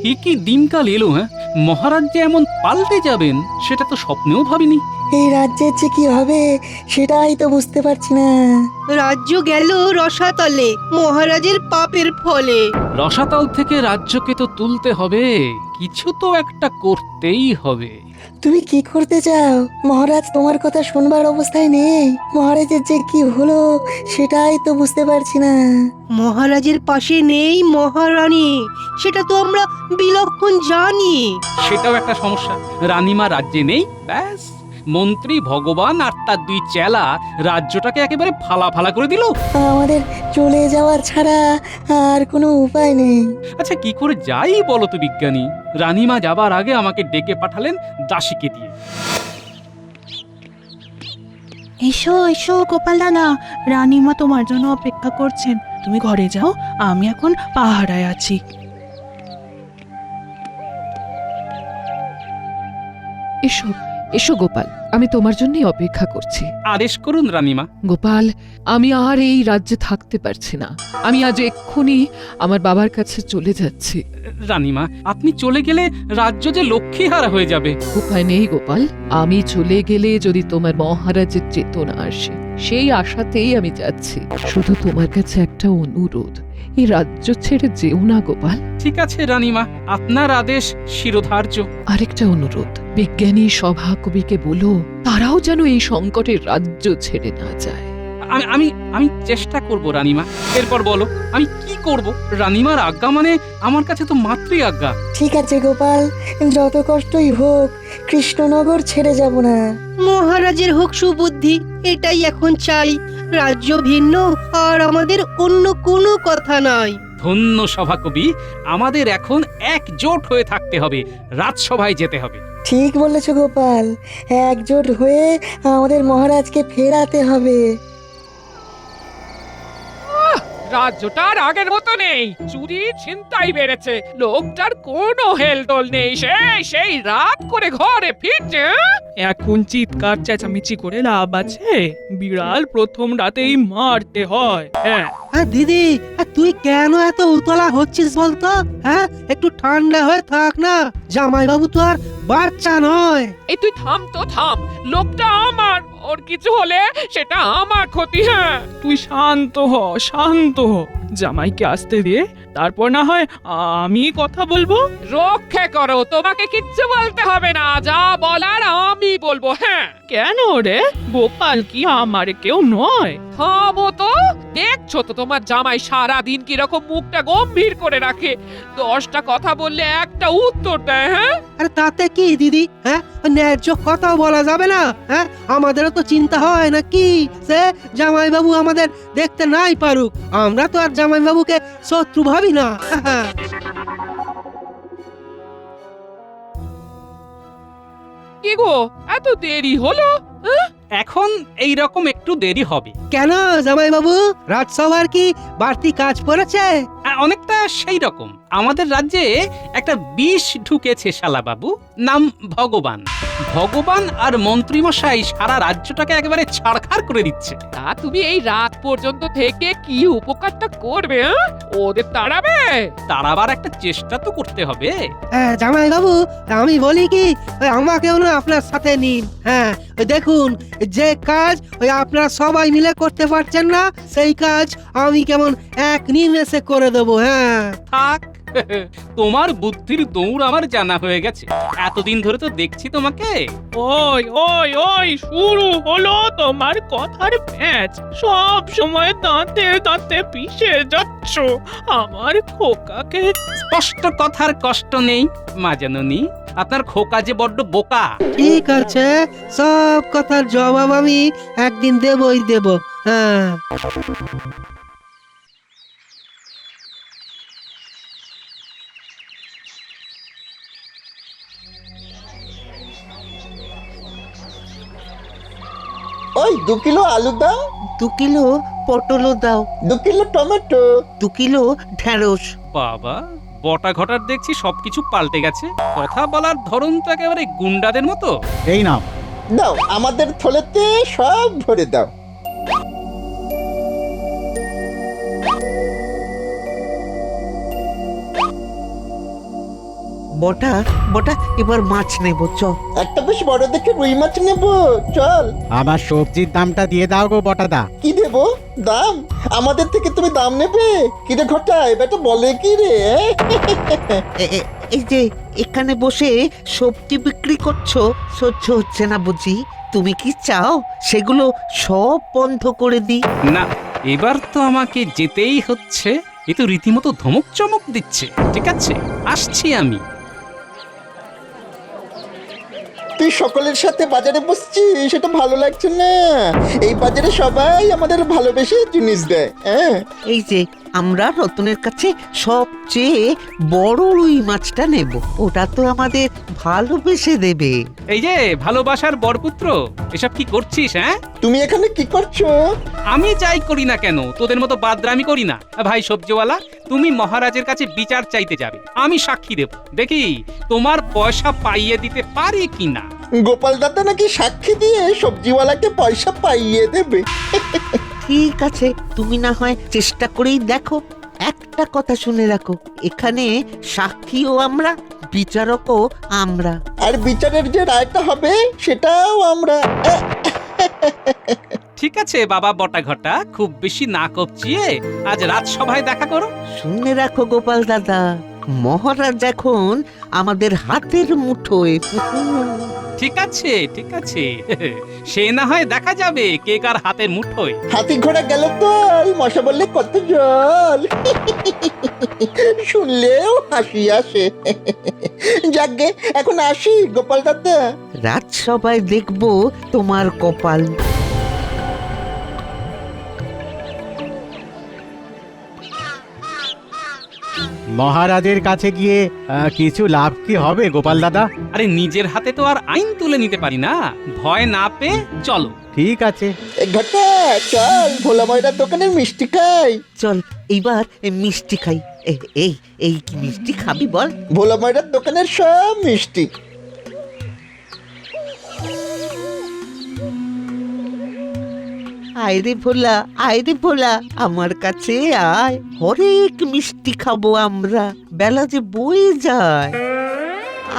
এ কি দিনকাল এলো, হ্যাঁ? মহারাজ যে এমন পাল্টে যাবেন সেটা তো স্বপ্নেও ভাবিনি। এই রাজ্যের যে কি হবে সেটাই তো বুঝতে পারছি না। রাজ্য গেল রসাতলে মহারাজের পাপের ফলে। রসাতল থেকে রাজ্যকে তো তুলতে হবে, কিছু তো একটা করতেই হবে। তুমি কি করতে চাও? মহারাজ তোমার কথা শুনবার অবস্থায় নেই। মহারাজের যে কি হলো সেটাই তো বুঝতে পারছি না। মহারাজের পাশে নেই মহারানী, সেটা তো আমরা বিলক্ষণ জানি। সেটাও একটা সমস্যা। রানীমা রাজ্যে নেই, ব্যাস মন্ত্রী ভগবান আর তার দুই চেলা রাজ্যটাকে একেবারে ফালা ফালা করে দিল। আমাদের চলে যাওয়ার ছাড়া আর কোনো উপায় নেই। আচ্ছা কি করে যাই বলো তো বিজ্ঞানী? রানীমা যাবার আগে আমাকে ডেকে পাঠালেন দাসীকে দিয়ে। এসো এসো গোপাল দাদা, রানীমা তোমার জন্য অপেক্ষা করছেন। তুমি ঘরে যাও, আমি এখন পাহারায় আছি। এসো এসো গোপাল, আমি তোমার জন্যই অপেক্ষা করছি। আদেশ করুন রানীমা। গোপাল, আমি আর এই রাজ্যে থাকতে পারছি না। আমি আজ এক্ষুনি আমার বাবার কাছে চলে যাচ্ছি। রানীমা আপনি চলে গেলে রাজ্য যে লক্ষ্মীহারা হয়ে যাবে। উপায় নেই গোপাল, আমি চলে গেলে যদি তোমার মহারাজের চেতনা আসে, সেই আশাতেই আমি যাচ্ছি। শুধু তোমার কাছে একটা অনুরোধ, এই রাজ্য ছেড়ে যেও না গোপাল। ঠিক আছে রানীমা, আপনার আদেশ শিরোধার্য। আরেকটা অনুরোধ, বিজ্ঞানী সভা কবিকে বলো তারাও যেন এই সংকটের রাজ্য ছেড়ে না যায়। আমি আমি আমি চেষ্টা করব রানীমা। এরপর বলো আমি কি করব? রানীমার আজ্ঞা মানে আমার কাছে তো মাতৃ আজ্ঞা। ঠিক আছে গোপাল, যত কষ্টই হোক কৃষ্ণনগর ছেড়ে যাব না। মহারাজের হোক সুবুদ্ধি, এটাই এখন চাই। রাজ্য ভিন্ন আর আমাদের অন্য কোনো কথা নাই। ধন্য সভাকবি, আমাদের এখন একজোট হয়ে থাকতে হবে, রাজসভায় যেতে হবে। ঠিক বলেছ গোপাল, একজোট হয়ে আমাদের মহারাজকে ফেরাতে হবে। রাজ্যটা আর আগের মতো নেই, চুরি ছিনতাই বেড়েছে, লোকটার কোনো হেলদোল নেই, সেই রাত করে ঘরে ফিরছে। এখন চিৎকার চেঁচামেচি করে লাভ আছে? বিড়াল প্রথম রাতেই মারতে হয়। হ্যাঁ, দিদি, তুই কেন এত উতলা হচ্ছিস বলতো? হ্যাঁ, একটু ঠান্ডা হয়ে থাক না। জামাইবাবু তো আর বাচ্চা নয়। এই তুই থাম তো থাম, লোকটা আমার, ওর কিছু হলে সেটা আমার ক্ষতি। হ্যাঁ, তুই শান্ত হ, শান্ত হ। জামাইকে আসতে দে, তারপর না হয় আমি কথা বলবো। রক্ষে করো, তোমাকে কিচ্ছু বলতে হবে না, যা বলার আমি বলবো। হ্যাঁ, কেন রে? গোপাল কি আমার কেউ নয়? থামো তো, দেখছো তো তোমার জামাই সারা দিন কিরকম মুখটা গম্ভীর করে রাখে, 10টা কথা বললে একটা উত্তর দেয়। হ্যাঁ, আরে তাতে কি দিদি? হ্যাঁ, ন্যায্য কথাও বলা যাবে না? হ্যাঁ, আমাদেরও তো চিন্তা হয় না কি সে জামাইবাবু আমাদের দেখতে নাই পারুক, আমরা তো আর জামাইবাবুকে শত্রু ভাবি না। হ্যাঁ, কি গো, এত দেরি হলো? এখন এই রকম একটু দেরি হবে। কেন জামাইবাবু, রাজসভার কি বাড়তি কাজ পড়েছে? অনেকটা সেই রকম। আমাদের রাজ্যে একটা বিষ ঢুকেছে শালাবাবু, নাম ভগবান। ভগবান আর মন্ত্রীমশাই সারা রাজ্যটাকে একেবারে ছাড়খাড় করে দিচ্ছে। তা তুমি এই রাত পর্যন্ত থেকে কি উপকারটা করবে? ওদের তাড়াবে? তাড়াবার একটা চেষ্টা তো করতে হবে। জামাইবাবু, আমি বলি কি, আমাকেও না আপনার সাথে নিন। হ্যাঁ, ওই দেখুন, যে কাজ ওই আপনারা সবাই মিলে করতে পারছেন না, সেই কাজ আমি কেমন এক নিমেষে করে দেবো। হ্যাঁ, থাক, তোমার বুদ্ধির দৌড় আমার জানা হয়ে গেছে। এতদিন ধরে তো দেখছি তোমাকে। ওই ওই ওই, শুরু হলো তোমার কথার প্যাচ। সব সময় দাঁতে দাঁতে পিষে যাচ্ছ আমার খোকাকে। স্পষ্ট কথার কষ্ট নেই মা জাননী, আপনার খোকা যে বড্ড বোকা। ঠিক আছে, সব কথার জবাব আমি একদিন দেবই দেব। হ্যাঁ, ওই 2 কিলো আলু দাও, 2 কিলো পটলও দাও, 2 কিলো টমেটো, 2 কিলো ঢেঁড়স। বাবা, বটা ঘটার দেখছি সবকিছু পাল্টে গেছে। কথা বলার ধরন তো একেবারে গুন্ডাদের মতো। এই নাও। দাও আমাদের থলেতে সব ভরে দাও। বটা বটা এবার মাছ নেব চ। একটা বেশ বড় দেখে রুই মাছ নেবো, চল। আমার সবজির দামটা দিয়ে দাও গো বটাদা। কি দেবো দাম? আমাদের থেকে তুমি দাম নেবে? কিরে ঘটা, এবারটা বলে কি রে? এই যে এখানে বসে সবজি বিক্রি করছো, সহ্য হচ্ছে না বুঝি? তুমি কি চাও সেগুলো সব বন্ধ করে দিই? না, এবার তো আমাকে যেতেই হচ্ছে। এ তো রীতিমতো ধমক চমক দিচ্ছে। ঠিক আছে, আসছি আমি। তুই সকলের সাথে বাজারে বসছিস, সেটা ভালো লাগছে না। এই বাজারে সবাই আমাদের ভালোবেসে জিনিস দেয়। হ্যাঁ, এই যে আমরা রতনের কাছে সবচেয়ে বড় রুই মাছটা নেব, ওটা তো আমাদের ভালোবেসে দেবে। এই যে ভালোবাসার বরপুত্র, এসব কি করছিস? হ্যাঁ, তুমি এখানে কি করছো? আমি যাই করি না কেন, তোদের মতো বাদরামি করি না। ভাই সবজিওয়ালা, তুমি মহারাজের কাছে বিচার চাইতে যাবে, আমি সাক্ষী দেব। দেখি তোমার পয়সা পাইয়ে দিতে পারি কিনা। গোপাল দাদা নাকি সাক্ষী দিয়ে সবজিওয়ালাকে পয়সা পাইয়ে দেবে? ঠিক আছে, তুমি না হয় চেষ্টা করেই দেখো। একটা কথা শুনে রাখো, এখানে সাক্ষীও আমরা, বিচারকও আমরা। আর বিচারের যে রায়টা হবে সেটাও আমরা। ঠিক আছে বাবা বটাঘটা, খুব বেশি না কপচিয়ে আজ রাজসভায় দেখা করো। শুনে রাখো গোপাল দাদা, মহারাজ এখন আমাদের হাতের মুঠোয়। ঠিক আছে, ঠিক আছে, সে না হয় দেখা যাবে কে কার হাতের মুঠোয়। হাতি ঘোড়া গেল তল, মশা বললে কত জল। শুনলেও হাসি আসে। যাকগে, এখন আসি গোপাল দাদা। রাজসভায় দেখবো তোমার কপাল। মহারাজের কাছে গিয়ে কিছু লাভ কি হবে গোপাল দাদা? আরে নিজের হাতে তো আর আইন তুলে নিতে পারি না, ভয় না পেয়ে চলো। ঠিক আছে। ঘটা, চল ভোলা ময়রার দোকানের মিষ্টি খাই। চল এইবার মিষ্টি খাই। এই এই কি মিষ্টি খাবি বল? ভোলা ময়রার দোকানের সব মিষ্টি। আয় রে ভোলা, আয় রে ভোলা, আমার কাছে আয়, হরেক মিষ্টি খাবো আমরা, বেলা যে বয়ে যায়।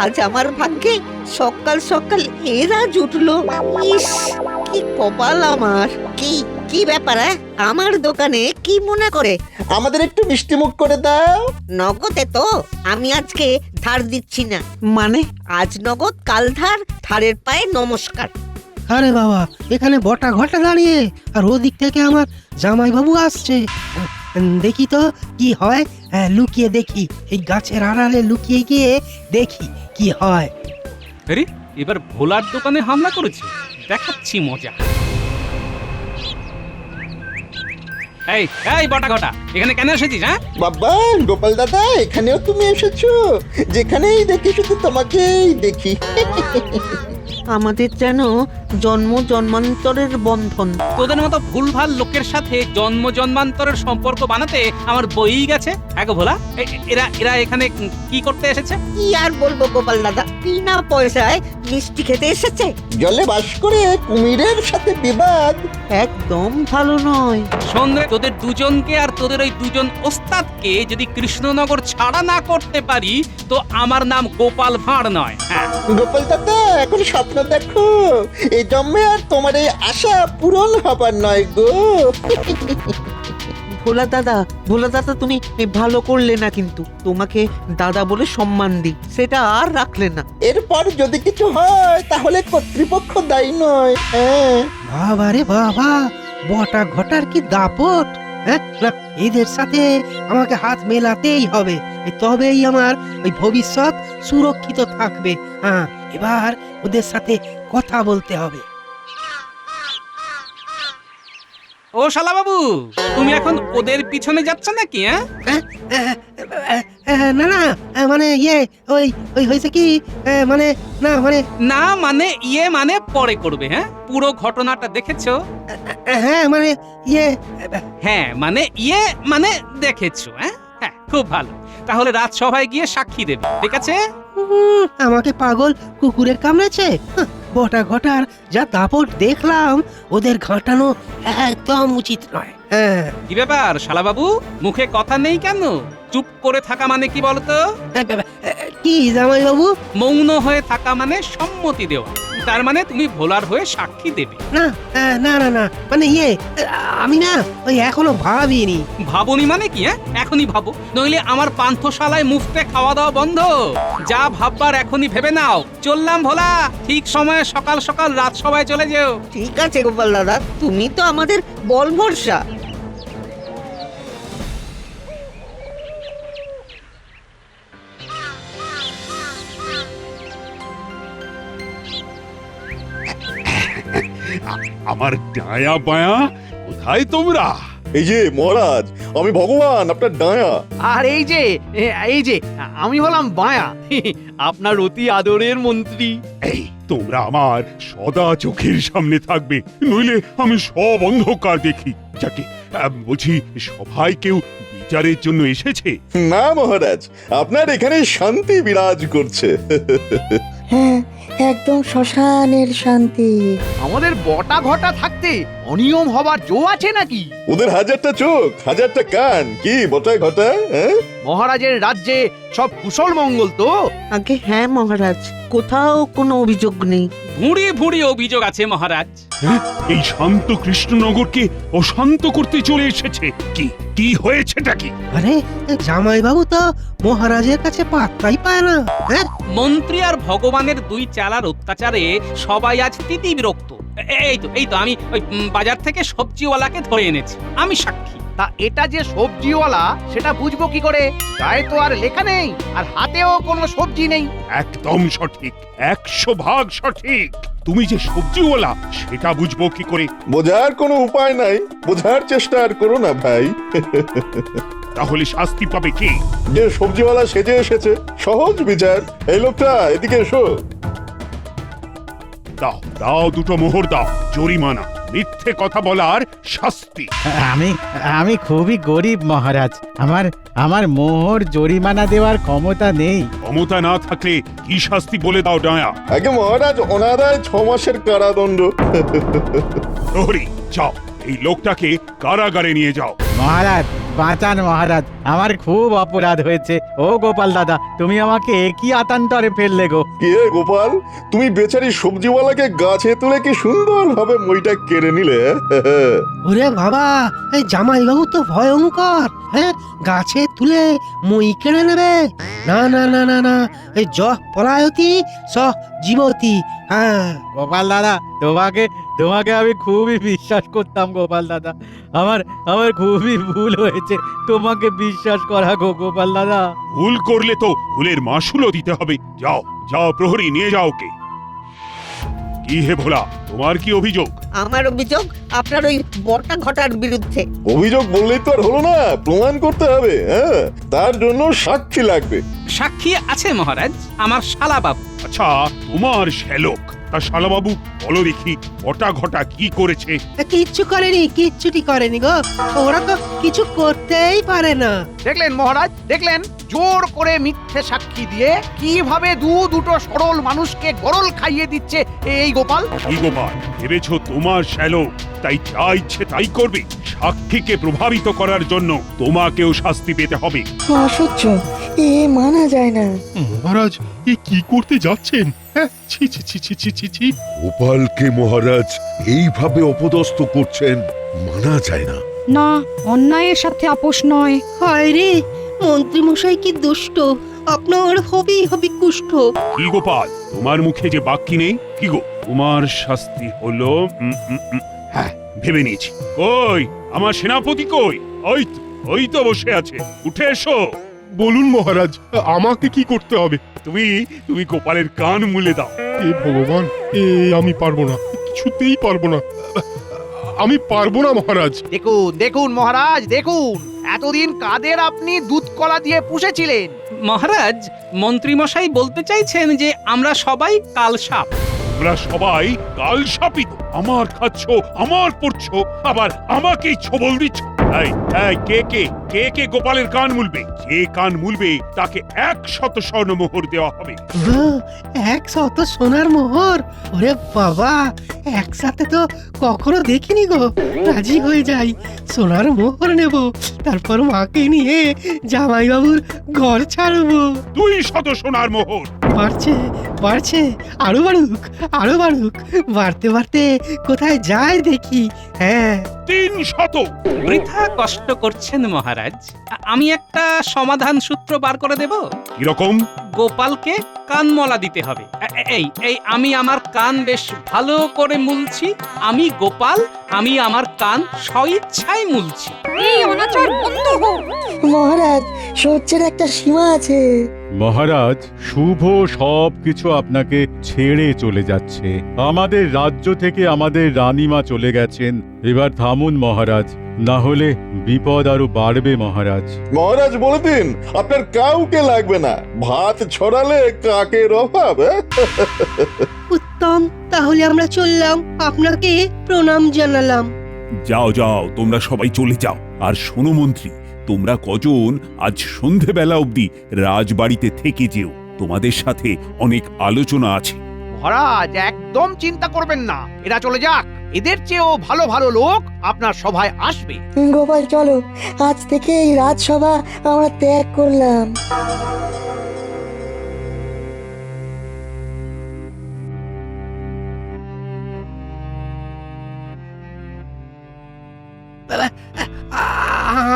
আজ আমার ভাগ্যে সকাল সকাল এরা জুটলো। ইস, কি কপাল আমার। কি কি ব্যাপার? আমার দোকানে কি মনে করে? আমাদের একটু মিষ্টি মুখ করে দাও। নগদে তো আমি আজকে ধার দিচ্ছি না। মানে আজ নগদ, কাল ধার, ধারের পায়ে নমস্কার। আরে বাবা, এখানে বটা ঘটা দাঁড়িয়ে, আর ওদিক থেকে আমার জামাইবাবু আসছে। দেখি তো কি হয়। লুকিয়ে দেখি, এই গাছের আড়ালে লুকিয়ে গিয়ে দেখি কি হয়। আরে এবার ভোলার দোকানে হামলা করেছে, দেখাচ্ছি মজা। এই এই বটাঘটা, এখানে কেন এসেছিস? হ্যাঁ বাবা গোপাল দাদা, এখানেও তুমি এসেছো? যেখানেই দেখি শুধু তোমাকেই দেখি। আমাদের যেন জন্ম জন্মান্তরের বন্ধন। তোদের মতো ভুলভাল লোকের সাথে জন্ম জন্মান্তরের সম্পর্ক বানাতে আমার বই গেছে। এগো ভোলা, এরা এরা এখানে কি করতে এসেছে? কি আর বলবো গোপাল দাদা, বিনা পয়সায় মিষ্টি খেতে এসেছে। জলে বাস করে কুমিরের সাথে বিবাদ একদম ভালো নয়। সন্ধ্যে তোদের দুজনকে আর তোদের ওই দুজন ওস্তাদকে যদি কৃষ্ণনগর ছাড়া না করতে পারি তো আমার নাম গোপাল ভাঁড় নয়। হ্যাঁ, গোপাল দাদা, এখন স্বপ্ন দেখো, এই জন্মে আর তোমার এই আশা পূরণ হবার নয় গো। ভোলা দাদা, ভোলা দাদা, তুমি ভালো করলে না, কিন্তু তোমাকে দাদা বলে সম্মান দিই, সেটা আর রাখলে না। এরপর যদি কিছু হয় তাহলে কর্তৃপক্ষ দায়ী নয়। হ্যাঁ, বাবা রে বাবা, বটা ঘটার কি দাপট! হ্যাঁ, না, এদের সাথে আমাকে হাত মেলাতেই হবে, তবেই আমার ওই ভবিষ্যৎ সুরক্ষিত থাকবে। হ্যাঁ, এবার ওদের সাথে কথা বলতে হবে। ও শালা বাবু, তুমি এখন ওদের পিছনে যাচ্ছ নাকি? না না, মানে ওই ওই হয়েছে কি, মানে না মানে না মানে ইয়ে মানে পরে করবে। হ্যাঁ, পুরো ঘটনাটা দেখেছো? হ্যাঁ মানে হ্যাঁ মানে ইয়ে মানে দেখেছো। হ্যাঁ হ্যাঁ, খুব ভালো। তাহলে রাজসভায় গিয়ে সাক্ষী দেবে, ঠিক আছে? আমাকে পাগল কুকুরের কামড়েছে। বটা ঘটার যা দাপট দেখলাম, ওদের ঘাটানো একদম উচিত নয়। হ্যাঁ, কি ব্যাপার শালা বাবু, মুখে কথা নেই কেন? চুপ করে থাকা মানে কি বলতো? কি জামাই বাবু? মৌন হয়ে থাকা মানে সম্মতি দেওয়া, তার মানে তুমি ভোলার হয়ে সাক্ষী দেবে। না না না না, মানে আমি না ওই এখনো ভাবিনি। ভাবনি মানে কি? এখনই ভাবো, নইলে আমার পান্থশালায় মুফতে খাওয়া দাওয়া বন্ধ। যা ভাববার এখনই ভেবে নাও। চললাম ভোলা, ঠিক সময়ে সকাল সকাল রাজসভায় চলে যেও। ঠিক আছে গোপাল দাদা, তুমি তো আমাদের বল ভরসা। আমার ডায়া বায়া কোথায় তোমরা? এই যে মহারাজ, আমি ভগবান আপনার ডায়া। আর এই যে আমি হলাম বায়া, আপনার অতি আদরের মন্ত্রী। এই তোমরা আমার সদা চোখের সামনে থাকবে, নইলে আমি সব অন্ধকার দেখি। যাকে বলছি, সবাই কেউ বিচারের জন্য এসেছে? না মহারাজ, আপনার এখানে শান্তি বিরাজ করছে। হ্যাঁ, একদম শ্মশানের শান্তি। আমাদের বটা ঘটা থাকতে অনিয়ম হবার জো আছে নাকি? ওদের হাজারটা চোখ, হাজারটা কান, কি বটায় ঘটায়? মহারাজের রাজ্যে সব কুশল মঙ্গল তো? আগে হ্যাঁ মহারাজ, কোথাও কোনো অভিযোগ নেই। ভুঁড়ি ভুঁড়ি অভিযোগ আছে মহারাজ। এই শান্ত কৃষ্ণনগরকে অশান্ত করতে চলে এসেছে। কি কি হয়েছেটা কি? আরে জামাই বাবু তো মহারাজের কাছে পাত্তাই পায় না। হ্যাঁ, মন্ত্রী আর ভগবানের দুই চালার অত্যাচারে সবাই আজ তিতি বিরক্ত। এই তো আমি ওই বাজার থেকে সবজিওয়ালাকে ধরে এনেছি, আমি সাক্ষী। তা এটা যে সবজিওয়ালা সেটা বুঝবো কি করে? গায়ে তো আর লেখা নেই, আর হাতেও কোনো সবজি নেই। একদম সঠিক, 100% সঠিক। তুমি যে সবজিওয়ালা সেটা বুঝবো কি করে? বোঝার কোনো উপায় নাই, বোঝার চেষ্টা আর করো না ভাই। তাহলে শাস্তি পাবে কে? যে সবজিওয়ালা সেজে এসেছে, সহজ বিচার। এই লোকটা এদিকে এসো। দাও দাও, দুটো মোহর দাও, জরিমানা, মিথ্যে কথা বলার শাস্তি। আমি খুবই গরিব মহারাজ, আমার মোহর জরিমানা দেওয়ার ক্ষমতা নেই। ক্ষমতা না থাকলে কি শাস্তি বলে দাও ডায়া। আগে মহারাজ, অনাদায় 6 মাসের কারাদণ্ড। প্রহরী, যাও এই লোকটাকে কারাগারে নিয়ে যাও। মহারাজ বাঁচান মহারাজ, আমার খুব অপরাধ হয়েছে। ও গোপাল দাদা, তুমি আমাকে একই আতান্তরে ফেললে গো। কে গোপাল, তুমি বেচারি সবজিওয়ালাকে গাছে তুলে কি সুন্দরভাবে মইটা কেড়ে নিলে। ওরে বাবা, এই জামাই বাবু তো ভয়ঙ্কর। হ্যাঁ, গাছে তুলে মই কেড়ে নেবে? না না না না না, এই জ পলায়তি স জীবতি। হ্যাঁ গোপাল দাদা, তোমাকে আমি খুবই বিশ্বাস করতাম গোপাল দাদা। আমার খুবই ভুল হয়েছে তোমাকে বিশ্বাস করা গো গোপাল দাদা। ভুল করলে তো ভুলের মাসুলও দিতে হবে। যাও যাও, প্রহরী নিয়ে যাও কে। কি হে ভোলা, তোমার কি অভিযোগ? আমার অভিযোগ আপনার ওই বটা ঘটার বিরুদ্ধে। অভিযোগ বললেই তো আর হলো না, প্রমাণ করতে হবে। হ্যাঁ, তার জন্য সাক্ষী লাগবে। সাক্ষী আছে মহারাজ, আমার শালা বাবু। আচ্ছা, তোমার শ্যালক, তা শালাবাবু বলো দেখি, বটা ঘটা কি করেছে? কিচ্ছুটি করেনি গো। ওরা তো কিছু করতেই পারে না। দেখলেন মহারাজ, দেখলেন জোর করে মিথ্যে সাক্ষী দিয়ে কিভাবে দুটো সরল মানুষকে গরল খাইয়ে দিচ্ছে এই গোপাল। কি গোপাল, ভেবেছো তোমার শ্যালক তাই যা ইচ্ছে তাই করবে? সাক্ষীকে প্রভাবিত করার জন্য তোমাকেও শাস্তি পেতে হবে। অসহ্য, এ মানা যায় না। মহারাজ, এ কি করতে যাচ্ছেন? ছি ছি ছি ছি ছি ছি ছি। গোপালকে মহারাজ এইভাবে অপদস্থ করছেন, মানা যায় না। না, অন্যায়ের সাথে আপোষ নয়। হায় রে, মন্ত্রী মশাই কি দুষ্ট, আপনার হবি কুষ্ঠ। কি গোপাল, তোমার মুখে যে বাক্যি নেই? কি গো, তোমার শাস্তি হলো হ্যাঁ, ভেবে নিয়েছি। কই আমার সেনাপতি কই? ওই তো বসে আছে, উঠে এসো। বলুন মহারাজ, আমাকে কি করতে হবে? তুমি গোপালের কান মুলে দাও। এ ভগবান, আমি পারবো না, কিছুতেই পারবো না। আমি পারবো না মহারাজ। দেখুন মহারাজ, দেখুন এতদিন কাদের আপনি দুধ কলা দিয়ে পুষেছিলেন। মহারাজ, মন্ত্রীমশাই বলতে চাইছেন যে আমরা সবাই কালসাপ। তোমরা সবাই কাল শাপিত। আমার খাচ্ছ, আমার পড়ছো, আবার আমাকেই ছবল দিচ্ছ। এই এই কে গোপালের কান মুলবে? যে কান মুলবে তাকে 100 স্বর্ণমোহর দেওয়া হবে। 100 সোনার মোহর? ওরে বাবা, একসাথে তো কখনো দেখিনি গো। রাজি হয়ে যাই, সোনার মোহর নেব, তারপর মাকে নিয়ে জামাইবাবুর ঘর ছাড়বো। 200 সোনার মোহর। বাড়ছে বাড়ছে, আরো বাড়ুক, বাড়তে বাড়তে কোথায় যায় দেখি। হ্যাঁ, 300। বৃথা কষ্ট করছেন মহারাজ। আমি একটা সমাধান সূত্র বার করে দেব। কিরকম? গোপালকে কানমলা দিতে হবে। এই আমি আমার কান বেশ ভালো করে মুলছি। আমি গোপাল, আমি আমার কান স্বইচ্ছায় মুলছি। এই অনাচার বন্ধ হোক। মহারাজ, সহ্যের একটা সীমা আছে। মহারাজ, শুভ সব কিছু আপনাকে ছেড়ে চলে যাচ্ছে। আমাদের রাজ্য থেকে আমাদের রানীমা চলে গেছেন। এবার থামুন মহারাজ, না হলে বিপদ আরো বাড়বে মহারাজ। মহারাজ বলে দিন আপনার কাউকে লাগবে না, ভাত ছড়ালে কাকের অভাব। উত্তম, তাহলে আমরা চললাম, আপনাকে প্রণাম জানালাম। যাও যাও, তোমরা সবাই চলে যাও। আর শোনো মন্ত্রী, তোমরা কজন আজ সন্ধেবেলা অবধি রাজবাড়িতে থেকে যেও, তোমাদের সাথে অনেক আলোচনা আছে। মহারাজ একদম চিন্তা করবেন না, এরা চলে যাক। এদের চেয়েও ভালো ভালো লোক আপনার সভায় আসবে। গোপাল চলো, আজ থেকে এই রাজসভা আমরা ত্যাগ করলাম।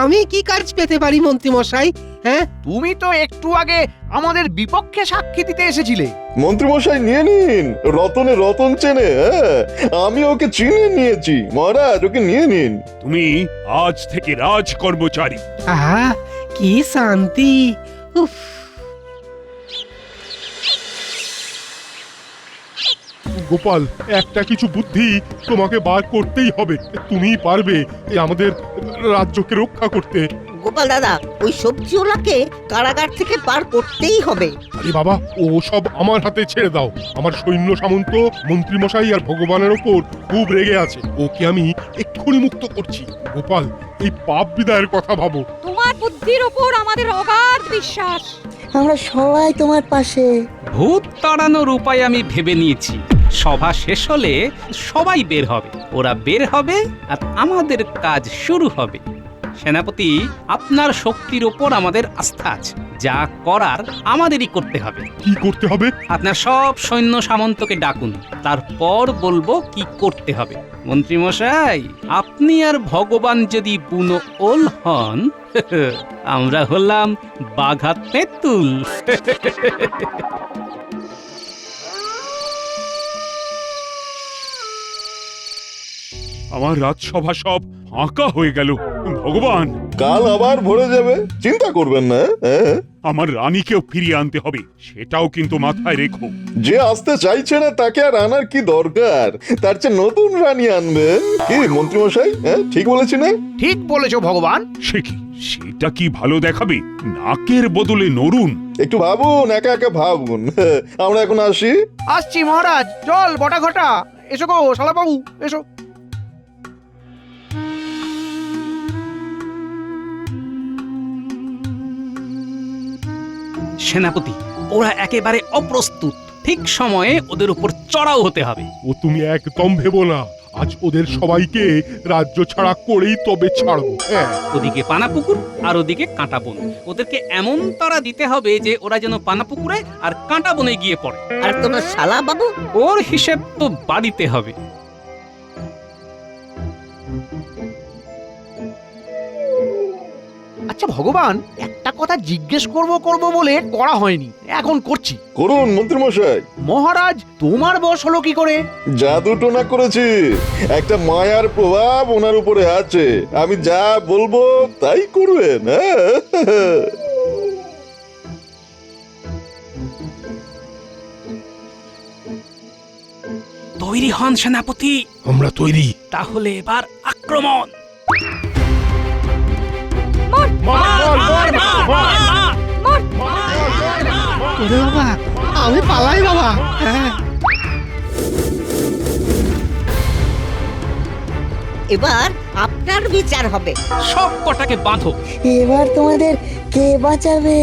আমি কি কাজ পেতে পারি মন্ত্রী মশাই? হ্যাঁ, তুমি তো একটু আগে আমাদের বিপক্ষে সাক্ষী দিতে এসেছিলে। মন্ত্রী মশাই নিয়ে নিন, রতনে রতন চেনে। আমি ওকে চিনে নিয়েছি মহারাজ, ওকে নিয়ে নিন। তুমি আজ থেকে রাজ কর্মচারী। আহা, কি শান্তি। উফ, গোপাল, একটা কিছু বুদ্ধি তোমাকে বার করতেই হবে। তুমিই পারবে আমাদের রাজ্যকে রক্ষা করতে। গোপাল দাদা, ওই সবজিওয়ালাকে কারাগার থেকে পার করতেই হবে। আরে বাবা, ও সব আমার হাতে ছেড়ে দাও। আমার সৈন্য সামন্ত মন্ত্রী মশাই আর ভগবানের ওপর খুব রেগে আছে। ওকে আমি এক্ষুনি মুক্ত করছি। গোপাল, এই পাপ বিদায়ের কথা ভাবো। তোমার বুদ্ধির উপর আমাদের অগাধ বিশ্বাস। আমরা সবাই তোমার পাশে। ভূত তাড়ানোর উপায় আমি ভেবে নিয়েছি। সভা শেষ হলে সবাই বের হবে, ওরা বের হবে আর আমাদের কাজ শুরু হবে। সেনাপতি, আপনার শক্তির ওপর আমাদের আস্থা আছে। যা করার আমাদেরই করতে হবে। কি করতে হবে? আপনার সব সৈন্য সামন্তকে ডাকুন, তারপর বলবো কি করতে হবে। মন্ত্রী মশাই, আপনি আর ভগবান যদি বুনো ওল হন, আমরা হলাম বাঘা তেঁতুল। আমার রাজসভা সব ফাঁকা হয়ে গেল। ভগবান, কাল আবার ভরে যাবে, চিন্তা করবেন না। আমার রানীকেও ফিরিয়ে আনতে হবে, সেটাও কিন্তু মাথায় রেখো। যে আসতে চাইছে না তাকে আর আনার কি দরকার? তার চেয়ে নতুন রানী আনবেন। কি মন্ত্রী মশাই, ঠিক বলেছি না? ঠিক বলেছো ভগবান। সে কি, সেটা কি ভালো দেখাবে? নাকের বদলে নরুন। একটু ভাবুন, একা একা ভাবুন। আমরা এখন আসি। আসছি মহারাজ, চল বটা ঘটা। এসো গো শালাবাবু, এসো। সেনাপতি, ওরা একেবারে অপ্রস্তুত। ঠিক সময়ে ওদের উপর চড়াও হতে হবে। ও তুমি একদম ভেবো না, আজ ওদের সবাইকে রাজ্য ছাড়া করেই তবে ছাড়বো। ওদিকে পানাপুকুর আর ওদিকে কাঁটা বন। ওদেরকে এমন তাড়া দিতে হবে যে ওরা যেন পানাপুকুরে আর কাঁটা বনে গিয়ে পড়ে। আর তোমার শালা বাবু? ওর হিসেব তো বাড়িতে হবে। আচ্ছা ভগবান, একটা কথা জিজ্ঞেস করব বলে করা হয়নি, এখন করছি। করুন মন্ত্রী মশাই। মহারাজ, তোমার বশ হলো কি করে? জাদু টোনা করেছি। একটা মায়ার প্রভাব ওনার উপরে আছে। আমি যা বলবো তাই করবেন। তৈরি হন সেনাপতি। আমরা তৈরি। তাহলে এবার আক্রমণ। ওরে বাবা, আমি পালাই বাবা। হ্যাঁ, এবার আপনার বিচার হবে। সব কটাকে বাঁধো। এবার তোমাদের কে বাঁচাবে?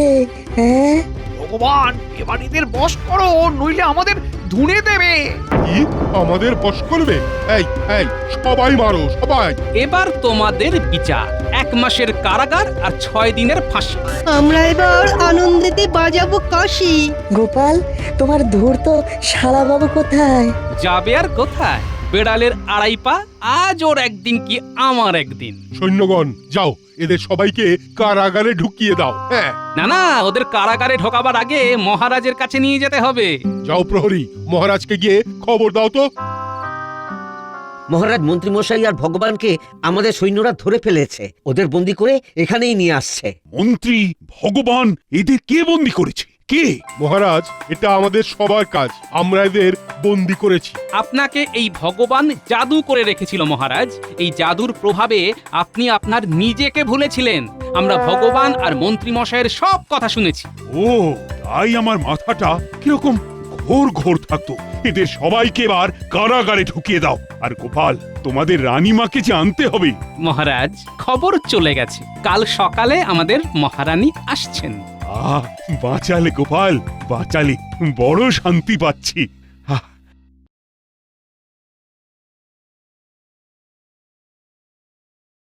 হ্যাঁ, ভগবান এবার এদের বশ করো, নইলে আমাদের ধুনে দেবে। কি আমাদের বশ করবে? এই এই সবাই মারো, সবাই। এবার তোমাদের বিচার, 1 মাসের কারাগার আর 6 দিনের ফাঁসি। আমরা এবার আনন্দেতে বাজাবো কাশি। গোপাল, তোমার ধূর্ত শালাবাবু কোথায়? যাবে আর কোথায়? বেড়ালের 2.5 পা, আজ ওর একদিন কি আমার একদিন। সৈন্যগণ যাও, এদের সবাইকে কারাগারে ঢুকিয়ে দাও। হ্যাঁ, না না, ওদের কারাগারে ঢোকাবার আগে মহারাজের কাছে নিয়ে যেতে হবে। যাও প্রহরী, মহারাজকে গিয়ে খবর দাও তো। মহারাজ, মন্ত্রীমশাই আর ভগবানকে আমাদের সৈন্যরা ধরে ফেলেছে, ওদের বন্দি করে এখানেই নিয়ে আসছে। মন্ত্রী, ভগবান, এদের কে বন্দি করেছে? কে? মহারাজ, এটা আমাদের সবার কাজ, আমরা এদের বন্দি করেছি। আপনাকে এই ভগবান জাদু করে রেখেছিল মহারাজ। এই জাদুর প্রভাবে আপনি আপনার নিজেকে ভুলেছিলেন। আমরা ভগবান আর মন্ত্রী মশাইয়ের সব কথা শুনেছি। ও, তাই আমার মাথাটা কিরকম ঘোর ঘোর থাকতো। এদের সবাইকে এবার কারাগারে ঢুকিয়ে দাও। আর গোপাল, তোমাদের রানীমাকে যে আনতে হবে। মহারাজ, খবর চলে গেছে, কাল সকালে আমাদের মহারানী আসছেন। বাঁচালে গোপাল, বাঁচালে, বড় শান্তি পাচ্ছি।